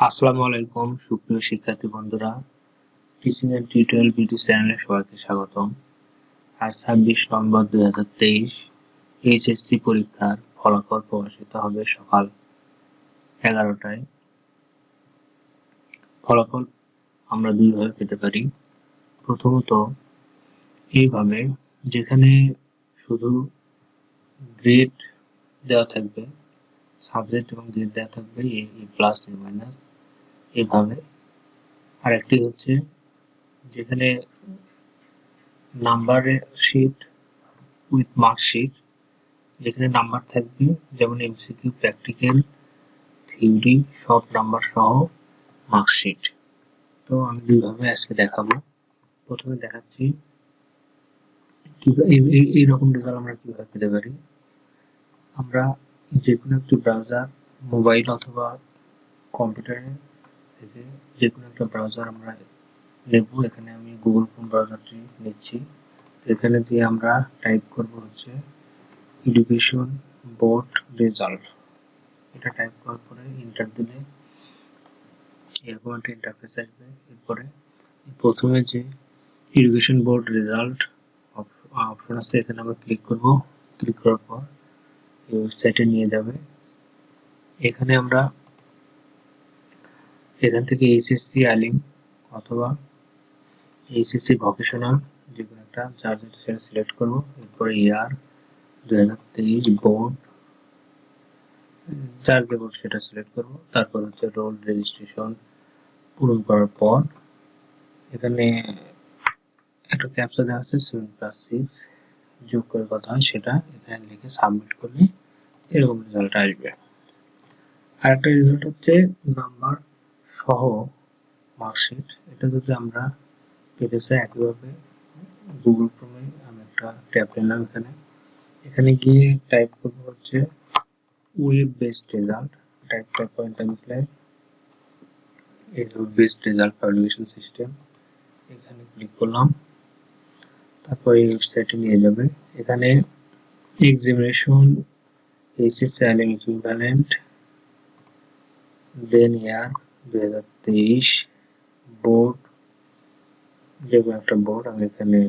আসসালামু আলাইকুম সুপ্রিয় শিক্ষার্থী বন্ধুরা, টিচিং এন্ড টিউটোরিয়াল বিডি চ্যানেলে সবাইকে স্বাগতম। আজ 26 নভেম্বর 2023 এইচএসসি পরীক্ষার ফলাফল প্রকাশিত হবে সকাল 11টায়। ফলাফল আমরা দুইভাবে পেতে পারি। প্রথমত এইভাবে, যেখানে শুধু গ্রেড দেওয়া থাকবে, সাবজেক্ট এবং গ্রেড দেওয়া থাকবে এ প্লাস এ মাইনাস এভাবে। আরেকটি হচ্ছে যেখানে নাম্বারের শিট উইথ মার্কশিট, যেখানে নাম্বার থাকবে যেমন এমসিকিউ, প্র্যাকটিক্যাল, থিওরি সব নাম্বার সহ মার্কশিট। তো আমি দুইভাবে আজকে দেখাবো। প্রথমে দেখাচ্ছি এইরকম রেজাল্ট আমরা কিভাবে পেতে পারি। আমরা যে কোনো একটি ব্রাউজার, মোবাইল অথবা কম্পিউটারে থেকে যে কোনো একটা ব্রাউজার আমরা নেব। এখানে আমি গুগল ক্রোম ব্রাউজারটি নিচ্ছি। এখানে যে আমরা টাইপ করব হচ্ছে এডুকেশন বোর্ড রেজাল্ট। এটা টাইপ করার পরে এন্টার দিলে এরকম একটা ইন্টারফেস আসবে। এরপরে প্রথমে যে এডুকেশন বোর্ড রেজাল্ট অপশন আছে, এখানে আমরা ক্লিক করব। ক্লিক করার পর এই ওয়েবসাইটে নিয়ে যাবে। এখানে আমরা এখান থেকে এইচএসসি আলিম অথবা এইচএসসি ভোকেশনাল যে কোনো একটা যার যেটা সেটা সিলেক্ট করব। এরপরে ইয়ার 2023 বোর্ড, যার যে বোর্ড সেটা সিলেক্ট করব। তারপর হচ্ছে রোল রেজিস্ট্রেশন পূরণ করার পর এখানে একটা ক্যাপচা দেওয়া আছে 7+6 যোগ করে কথা হয় সেটা এখানে লিখে সাবমিট করলে এরকম রেজাল্ট আসবে। আর একটা রেজাল্ট হচ্ছে নাম্বার সহ মার্কশিট। এটা যদি আমরা পেতে চাই একইভাবে গুগল ক্রোমে আমি একটা ট্যাব নিলাম। এখানে গিয়ে টাইপ করব হচ্ছে web based result. Type point আমি প্লাই এই web based result publication system, এখানে ক্লিক করলাম। তারপর এই ওয়েবসাইটে নিয়ে যাবে। এখানে এক্সামিনেশন এইচএসসি আইএম ইকুইভ্যালেন্ট, দেন ইয়ার 2023 বোর্ড, যে কোনো একটা বোর্ড। আমি এখানে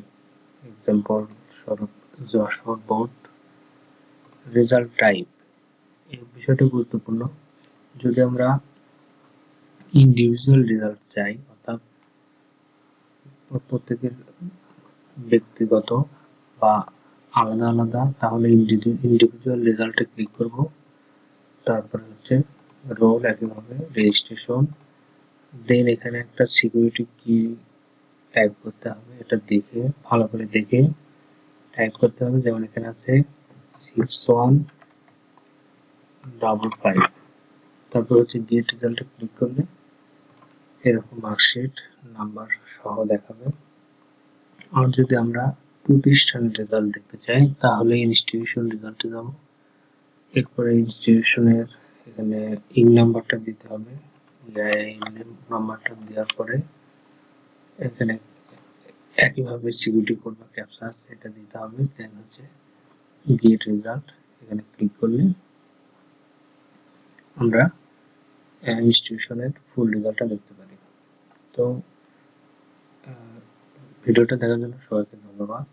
এক্সাম্পল স্বরূপ যশোর বোর্ড। রেজাল্ট টাইপ, এই বিষয়টা গুরুত্বপূর্ণ। যদি আমরা ইন্ডিভিজুয়াল রেজাল্ট চাই, অর্থাৎ প্রত্যেকের ব্যক্তিগত বা আলাদা আলাদা, তাহলে ইন্ডিভিজুয়াল রেজাল্টে ক্লিক করব। তারপর হচ্ছে রোল, একইভাবে রেজিস্ট্রেশন। দেন এখানে একটা সিকিউরিটি কি টাইপ করতে হবে, এটা দেখে ভালো করে দেখে টাইপ করতে হবে। যেমন এখানে আছে 6155। তারপর হচ্ছে গেট রেজাল্টে ক্লিক করলে এরকম মার্কশিট নাম্বার সহ দেখাবে। আর যদি আমরা প্রতিষ্ঠানের রেজাল্ট দেখতে চাই তাহলে ইনস্টিটিউশন রেজাল্টে যাব। এরপরে ইনস্টিটিউশনের এখানে ইন নাম্বারটা দিতে হবে। নাম্বারটা দেওয়ার পরে এখানে একইভাবে সিকিউরিটি কোড বা ক্যাপচা আছে, এটা দিতে হবে। দেন হচ্ছে গেট রেজাল্ট, এখানে ক্লিক করলে আমরা ইনস্টিটিউশনের ফুল রেজাল্টটা দেখতে পারি। তো ভিডিওটা দেখার জন্য সবাইকে ধন্যবাদ।